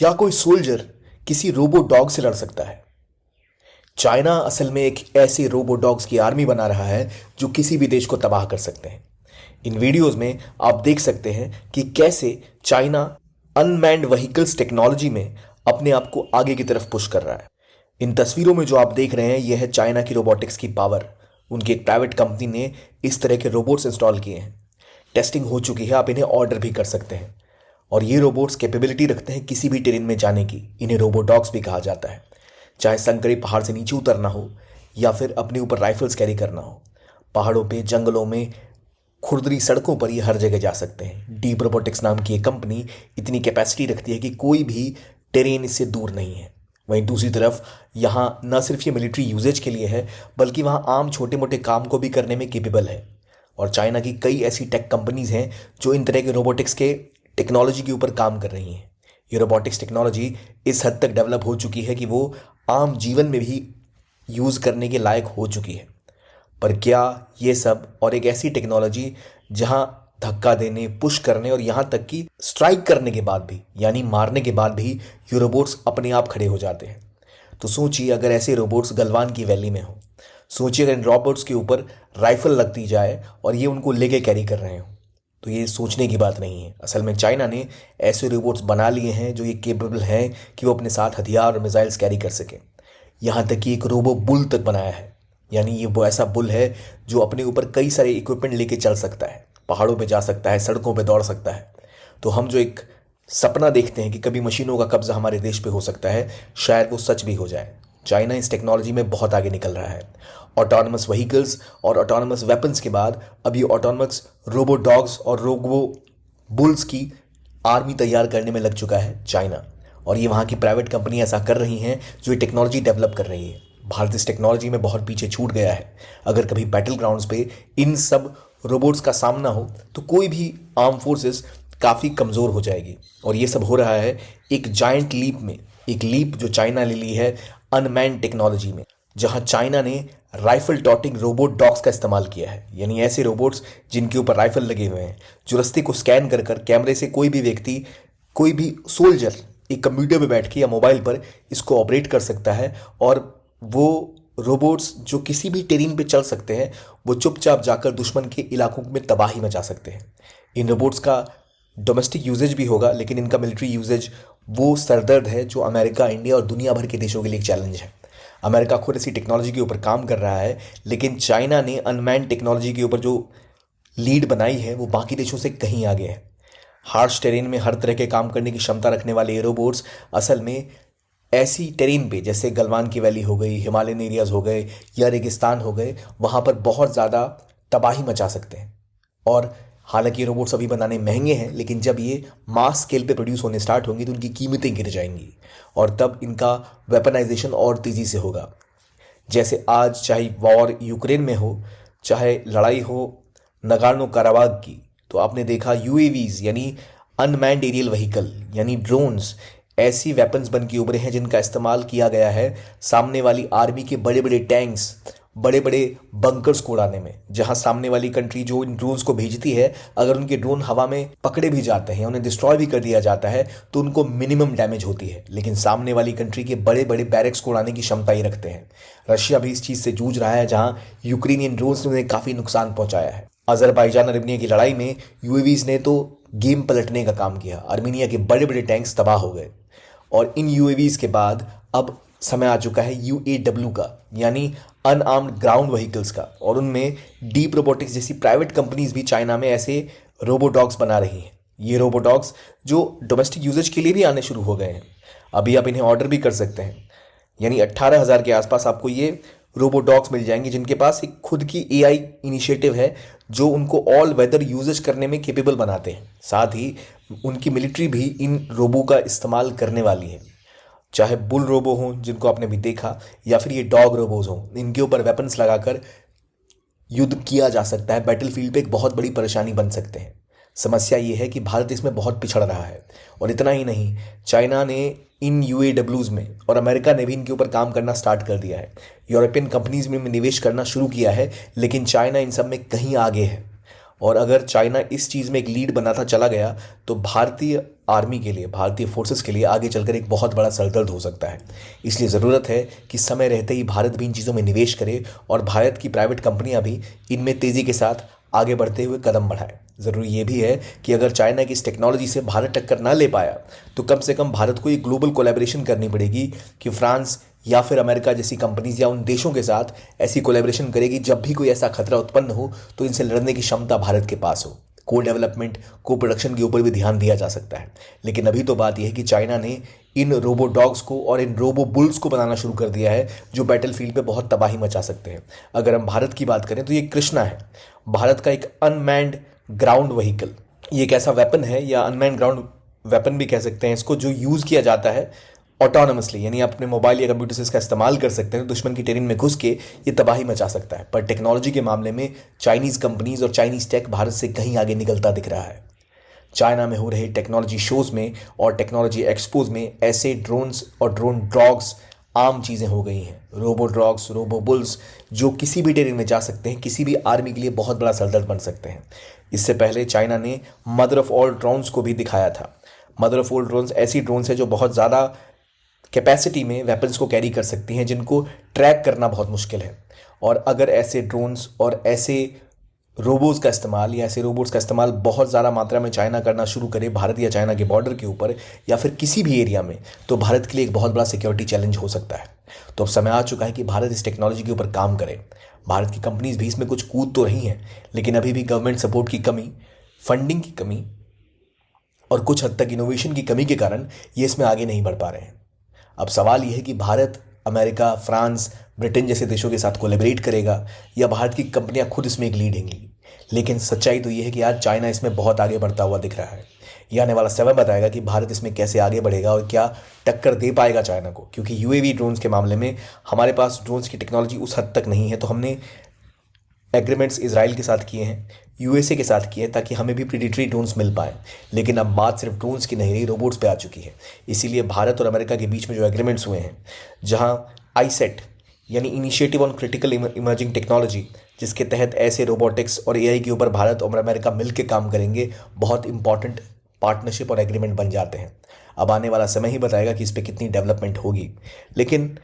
क्या कोई सोल्जर किसी रोबो डॉग से लड़ सकता है? चाइना असल में एक ऐसे रोबो डॉग्स की आर्मी बना रहा है जो किसी भी देश को तबाह कर सकते हैं। इन वीडियोस में आप देख सकते हैं कि कैसे चाइना अनमैन्ड व्हीकल्स टेक्नोलॉजी में अपने आप को आगे की तरफ पुश कर रहा है। इन तस्वीरों में जो आप देख रहे हैं यह है चाइना की रोबोटिक्स की पावर। उनकी एक प्राइवेट कंपनी ने इस तरह के रोबोट्स इंस्टॉल किए हैं। टेस्टिंग हो चुकी है, आप इन्हें ऑर्डर भी कर सकते हैं। और ये रोबोट्स कैपेबिलिटी रखते हैं किसी भी टेरेन में जाने की। इन्हें रोबो डॉग्स भी कहा जाता है। चाहे संकरे पहाड़ से नीचे उतरना हो या फिर अपने ऊपर राइफल्स कैरी करना हो, पहाड़ों पे, जंगलों में, खुरदरी सड़कों पर ये हर जगह जा सकते हैं। डीप रोबोटिक्स नाम की ये कंपनी इतनी कैपेसिटी रखती है कि कोई भी टेरेन इससे दूर नहीं है। वहीं दूसरी तरफ यहाँ न सिर्फ ये मिलिट्री यूजेज के लिए है बल्कि वहाँ आम छोटे मोटे काम को भी करने में केपेबल है। और चाइना की कई ऐसी टेक कंपनीज हैं जो इन तरह के रोबोटिक्स के टेक्नोलॉजी के ऊपर काम कर रही हैं। ये रोबोटिक्स टेक्नोलॉजी इस हद तक डेवलप हो चुकी है कि वो आम जीवन में भी यूज़ करने के लायक हो चुकी है। पर क्या ये सब और एक ऐसी टेक्नोलॉजी जहां धक्का देने, पुश करने और यहां तक कि स्ट्राइक करने के बाद भी, यानी मारने के बाद भी, ये रोबोट्स अपने आप खड़े हो जाते हैं। तो सोचिए अगर ऐसे रोबोट्स गलवान की वैली में हो। सोचिए अगर इन रोबोट्स के ऊपर राइफल लग दी जाए और ये उनको लेके कैरी कर रहे हो, तो ये सोचने की बात नहीं है। असल में चाइना ने ऐसे रोबोट्स बना लिए हैं जो ये केपेबल हैं कि वो अपने साथ हथियार और मिसाइल्स कैरी कर सकें। यहाँ तक कि एक रोबो बुल तक बनाया है, यानी ये वो ऐसा बुल है जो अपने ऊपर कई सारे इक्विपमेंट लेके चल सकता है, पहाड़ों पे जा सकता है, सड़कों पे दौड़ सकता है। तो हम जो एक सपना देखते हैं कि कभी मशीनों का कब्जा हमारे देश पे हो सकता है, शायद वो सच भी हो जाए। चाइना इस टेक्नोलॉजी में बहुत आगे निकल रहा है। ऑटोनमस व्हीकल्स और ऑटोनमस वेपन्स के बाद अब ये ऑटोनमस रोबो डॉग्स और रोबो बुल्स की आर्मी तैयार करने में लग चुका है चाइना। और ये वहाँ की प्राइवेट कंपनी ऐसा कर रही हैं जो ये टेक्नोलॉजी डेवलप कर रही है। भारत इस टेक्नोलॉजी में बहुत पीछे छूट गया है। अगर कभी बैटल ग्राउंड्स पे इन सब रोबोट्स का सामना हो तो कोई भी आर्म फोर्सेस काफ़ी कमज़ोर हो जाएगी। और ये सब हो रहा है एक जायंट लीप में, एक लीप जो चाइना ले ली है अनमैन्ड टेक्नोलॉजी में, जहां चाइना ने राइफल टॉटिंग रोबोट डॉग्स का इस्तेमाल किया है। यानी ऐसे रोबोट्स जिनके ऊपर राइफल लगे हुए हैं, जो रास्ते को स्कैन कर कर कैमरे से कोई भी व्यक्ति, कोई भी सोल्जर एक कंप्यूटर पे बैठ के या मोबाइल पर इसको ऑपरेट कर सकता है। और वो रोबोट्स जो किसी भी टेरेन पे चल सकते हैं, वो चुपचाप जाकर दुश्मन के इलाकों में तबाही मचा सकते हैं। इन रोबोट्स का डोमेस्टिक यूजेज भी होगा, लेकिन इनका मिलिट्री यूजेज वो सरदर्द है जो अमेरिका, इंडिया और दुनिया भर के देशों के लिए एक चैलेंज है। अमेरिका खुद इसी टेक्नोलॉजी के ऊपर काम कर रहा है, लेकिन चाइना ने अनमैन्ड टेक्नोलॉजी के ऊपर जो लीड बनाई है वो बाकी देशों से कहीं आगे है। हार्श टेरेन में हर तरह के काम करने की क्षमता रखने वाले ये रोबोट्स असल में ऐसी टेरेन पे, जैसे गलवान की वैली हो गई, हिमालयन एरियाज हो गए या रेगिस्तान हो गए, वहाँ पर बहुत ज़्यादा तबाही मचा सकते हैं। और हालांकि ये रोबोट्स अभी बनाने महंगे हैं, लेकिन जब ये मास स्केल पे प्रोड्यूस होने स्टार्ट होंगी तो उनकी कीमतें गिर जाएंगी और तब इनका वेपनाइजेशन और तेज़ी से होगा। जैसे आज चाहे वॉर यूक्रेन में हो, चाहे लड़ाई हो नगार्नो काराबाग की, तो आपने देखा यूएवीज यानी अनमैन्ड एरियल व्हीकल यानी ड्रोन्स ऐसी वेपन्स बन के उभरे हैं जिनका इस्तेमाल किया गया है सामने वाली आर्मी के बड़े बड़े टैंक्स, बड़े बड़े बंकर्स को उड़ाने में। जहां सामने वाली कंट्री जो इन ड्रोन्स को भेजती है, अगर उनके ड्रोन हवा में पकड़े भी जाते हैं, उन्हें डिस्ट्रॉय भी कर दिया जाता है, तो उनको मिनिमम डैमेज होती है। लेकिन सामने वाली कंट्री के बड़े बड़े बैरक्स को उड़ाने की क्षमता ही रखते हैं। रशिया भी इस चीज़ से जूझ रहा है, जहां यूक्रेनियन ड्रोन्स ने उन्हें काफ़ी नुकसान पहुंचाया है। अजरबैजान अर्मीनिया की लड़ाई में यूएवीज ने तो गेम पलटने का काम किया। अर्मीनिया के बड़े बड़े टैंक्स तबाह हो गए। और इन यूएवीज के बाद अब समय आ चुका है यूएडब्ल्यू का, यानी अनआर्म्ड ग्राउंड व्हीकल्स का। और उनमें डीप रोबोटिक्स जैसी प्राइवेट कंपनीज भी चाइना में ऐसे रोबो डॉग्स बना रही हैं। ये रोबो डॉग्स जो डोमेस्टिक यूजेज के लिए भी आने शुरू हो गए हैं। अभी आप इन्हें ऑर्डर भी कर सकते हैं। यानी 18,000 के आसपास आपको ये रोबो डॉग्स मिल जाएंगे जिनके पास एक खुद की एआई इनिशिएटिव है जो उनको ऑल वेदर यूजेज करने में केपेबल बनाते हैं। साथ ही उनकी मिलिट्री भी इन रोबो का इस्तेमाल करने वाली है। चाहे बुल रोबो हों जिनको आपने भी देखा, या फिर ये डॉग रोबोज हों, इनके ऊपर वेपन्स लगाकर युद्ध किया जा सकता है। बैटलफील्ड पे एक बहुत बड़ी परेशानी बन सकते हैं। समस्या ये है कि भारत इसमें बहुत पिछड़ रहा है। और इतना ही नहीं, चाइना ने इन यूएडब्ल्यूज में और अमेरिका ने भी इनके ऊपर काम करना स्टार्ट कर दिया है। यूरोपियन कंपनीज में निवेश करना शुरू किया है, लेकिन चाइना इन सब में कहीं आगे है। और अगर चाइना इस चीज़ में एक लीड बनाता चला गया तो भारतीय आर्मी के लिए, भारतीय फोर्सेस के लिए आगे चलकर एक बहुत बड़ा सरदर्द हो सकता है। इसलिए ज़रूरत है कि समय रहते ही भारत भी इन चीज़ों में निवेश करे और भारत की प्राइवेट कंपनियां भी इनमें तेज़ी के साथ आगे बढ़ते हुए कदम बढ़ाएं। ज़रूरी ये भी है कि अगर चाइना की इस टेक्नोलॉजी से भारत टक्कर ना ले पाया तो कम से कम भारत को एक ग्लोबल कोलैबोरेशन करनी पड़ेगी कि फ्रांस या फिर अमेरिका जैसी कंपनीज या उन देशों के साथ ऐसी कोलैबोरेशन करेगी जब भी कोई ऐसा खतरा उत्पन्न हो तो इनसे लड़ने की क्षमता भारत के पास हो। को डेवलपमेंट, को प्रोडक्शन के ऊपर भी ध्यान दिया जा सकता है। लेकिन अभी तो बात यह है कि चाइना ने इन रोबो डॉग्स को और इन रोबो बुल्स को बनाना शुरू कर दिया है जो बैटल फील्ड पे बहुत तबाही मचा सकते हैं। अगर हम भारत की बात करें तो ये कृष्णा है, भारत का एक अनमैन्ड ग्राउंड व्हीकल। ये एक ऐसा वेपन है या अनमैन्ड ग्राउंड वेपन भी कह सकते हैं इसको, जो यूज़ किया जाता है ऑटोनमसली, यानी आप अपने मोबाइल या कंप्यूटर से इसका इस्तेमाल कर सकते हैं। दुश्मन की टेरिन में घुस के ये तबाही मचा सकता है। पर टेक्नोलॉजी के मामले में चाइनीज़ कंपनीज और चाइनीज़ टेक भारत से कहीं आगे निकलता दिख रहा है। चाइना में हो रहे टेक्नोलॉजी शोज़ में और टेक्नोलॉजी एक्सपोज में ऐसे ड्रोन्स और ड्रोन डॉग्स आम चीज़ें हो गई हैं। रोबो डॉग्स, रोबो बुल्स जो किसी भी टेरिन में जा सकते हैं, किसी भी आर्मी के लिए बहुत बड़ा सरदर्द बन सकते हैं। इससे पहले चाइना ने मदर ऑफ ऑल ड्रोन्स को भी दिखाया था। मदर ऑफ ऑल ड्रोन्स ऐसी ड्रोन्स है जो बहुत ज़्यादा कैपेसिटी में वेपन्स को कैरी कर सकती हैं, जिनको ट्रैक करना बहुत मुश्किल है। और अगर ऐसे ड्रोन्स और ऐसे रोबोट्स का इस्तेमाल या ऐसे रोबोट्स का इस्तेमाल बहुत ज़्यादा मात्रा में चाइना करना शुरू करे भारत या चाइना के बॉर्डर के ऊपर या फिर किसी भी एरिया में, तो भारत के लिए एक बहुत बड़ा सिक्योरिटी चैलेंज हो सकता है। तो अब समय आ चुका है कि भारत इस टेक्नोलॉजी के ऊपर काम करे। भारत की कंपनीज भी इसमें कुछ कूद तो रही हैं, लेकिन अभी भी गवर्नमेंट सपोर्ट की कमी, फंडिंग की कमी और कुछ हद तक इनोवेशन की कमी के कारण ये इसमें आगे नहीं बढ़ पा रहे हैं। अब सवाल यह है कि भारत अमेरिका, फ्रांस, ब्रिटेन जैसे देशों के साथ कोलैबोरेट करेगा या भारत की कंपनियां खुद इसमें एक लीड लेंगी। लेकिन सच्चाई तो यह है कि आज चाइना इसमें बहुत आगे बढ़ता हुआ दिख रहा है। यह आने वाला समय बताएगा कि भारत इसमें कैसे आगे बढ़ेगा और क्या टक्कर दे पाएगा चाइना को। क्योंकि यूएवी ड्रोन्स के मामले में हमारे पास ड्रोन्स की टेक्नोलॉजी उस हद तक नहीं है, तो हमने एग्रीमेंट्स इजराइल के साथ किए हैं, यूएसए के साथ किए हैं, ताकि हमें भी प्रीडेटरी ड्रोन्स मिल पाएँ। लेकिन अब बात सिर्फ ड्रोन्स की नहीं रही, रोबोट्स पे आ चुकी है। इसीलिए भारत और अमेरिका के बीच में जो एग्रीमेंट्स हुए हैं, जहां आईसेट यानी initiative on critical emerging technology, जिसके तहत ऐसे रोबोटिक्स और एआई के ऊपर भारत और अमेरिका मिलकर काम करेंगे, बहुत इंपॉर्टेंट पार्टनरशिप और एग्रीमेंट बन जाते हैं। अब आने वाला समय ही बताएगा कि इस पर कितनी डेवलपमेंट होगी। लेकिन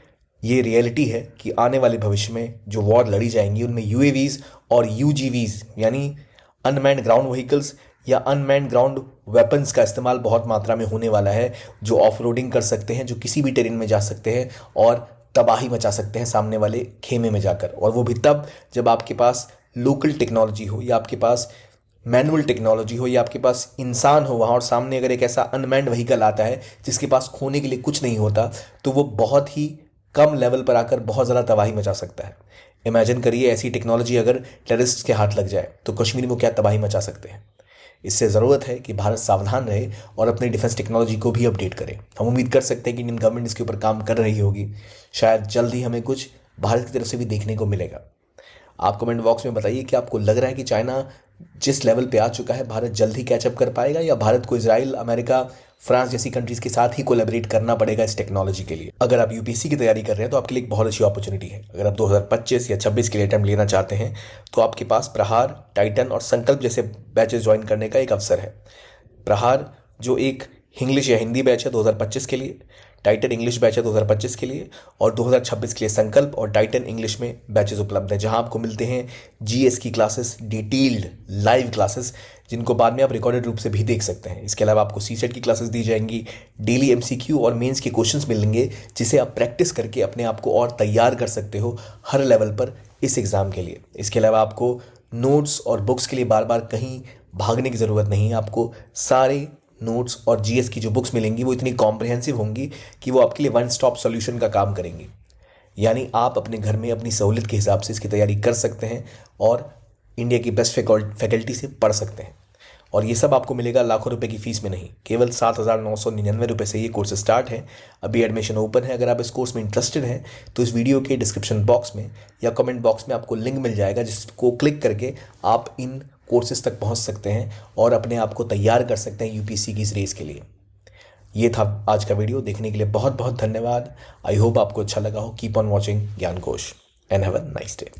ये रियलिटी है कि आने वाले भविष्य में जो वॉर लड़ी जाएंगी उनमें यूएवीज और यूजीवीज यानी अनमैन्ड ग्राउंड व्हीकल्स या अनमैन्ड ग्राउंड वेपन्स का इस्तेमाल बहुत मात्रा में होने वाला है, जो ऑफ रोडिंग कर सकते हैं, जो किसी भी टेरेन में जा सकते हैं और तबाही मचा सकते हैं सामने वाले खेमे में जाकर। और वो भी तब जब आपके पास लोकल टेक्नोलॉजी हो या आपके पास मैनुअल टेक्नोलॉजी हो या आपके पास इंसान हो वहाँ, और सामने अगर एक ऐसा अनमैन्ड व्हीकल आता है जिसके पास खोने के लिए कुछ नहीं होता, तो वो बहुत ही कम लेवल पर आकर बहुत ज़्यादा तबाही मचा सकता है। इमेजिन करिए ऐसी टेक्नोलॉजी अगर टेररिस्ट के हाथ लग जाए तो कश्मीर में क्या तबाही मचा सकते हैं। इससे ज़रूरत है कि भारत सावधान रहे और अपनी डिफेंस टेक्नोलॉजी को भी अपडेट करे। हम उम्मीद कर सकते हैं कि इंडियन गवर्नमेंट इसके ऊपर काम कर रही होगी। शायद जल्द ही हमें कुछ भारत की तरफ से भी देखने को मिलेगा। आप कमेंट बॉक्स में बताइए कि आपको लग रहा है कि चाइना जिस लेवल पे आ चुका है, भारत जल्द ही कैचअप कर पाएगा या भारत को इजराइल, अमेरिका, फ्रांस जैसी कंट्रीज के साथ ही कोलैबोरेट करना पड़ेगा इस टेक्नोलॉजी के लिए। अगर आप यूपीएससी की तैयारी कर रहे हैं तो आपके लिए एक बहुत अच्छी अपॉर्चुनिटी है। अगर आप 2025 या 26 के लिए अटेम्प्ट लेना चाहते हैं तो आपके पास प्रहार, टाइटन और संकल्प जैसे बैचेस ज्वाइन करने का एक अवसर है। प्रहार जो एक इंग्लिश या हिंदी बैच है 2025 के लिए, टाइटन इंग्लिश बैच है 2025 के लिए, और 2026 के लिए संकल्प और टाइटन इंग्लिश में बैचेस उपलब्ध हैं, जहां आपको मिलते हैं जीएस की क्लासेस, डिटेल्ड लाइव क्लासेस, जिनको बाद में आप रिकॉर्डेड रूप से भी देख सकते हैं। इसके अलावा आपको सीसेट की क्लासेस दी जाएंगी, डेली एमसीक्यू और मेंस के क्वेश्चंस मिलेंगे, जिसे आप प्रैक्टिस करके अपने आप को और तैयार कर सकते हो हर लेवल पर इस एग्ज़ाम के लिए। इसके अलावा आपको नोट्स और बुक्स के लिए बार बार कहीं भागने की ज़रूरत नहीं है। आपको सारे नोट्स और जीएस की जो बुक्स मिलेंगी वो इतनी कॉम्प्रिहेंसिव होंगी कि वो आपके लिए वन स्टॉप सॉल्यूशन का काम करेंगी। यानी आप अपने घर में अपनी सहूलियत के हिसाब से इसकी तैयारी कर सकते हैं और इंडिया की बेस्ट फैकल्टी से पढ़ सकते हैं। और ये सब आपको मिलेगा लाखों रुपए की फीस में नहीं, केवल 7,999 रुपये से ये कोर्स स्टार्ट है। अभी एडमिशन ओपन है। अगर आप इस कोर्स में इंटरेस्टेड हैं तो इस वीडियो के डिस्क्रिप्शन बॉक्स में या कमेंट बॉक्स में आपको लिंक मिल जाएगा, जिसको क्लिक करके आप इन कोर्सेज तक पहुंच सकते हैं और अपने आप को तैयार कर सकते हैं यूपीएससी की इस रेस के लिए। ये था आज का वीडियो। देखने के लिए बहुत बहुत धन्यवाद। आई होप आपको अच्छा लगा हो। कीप ऑन वॉचिंग ज्ञान कोश and have a nice day.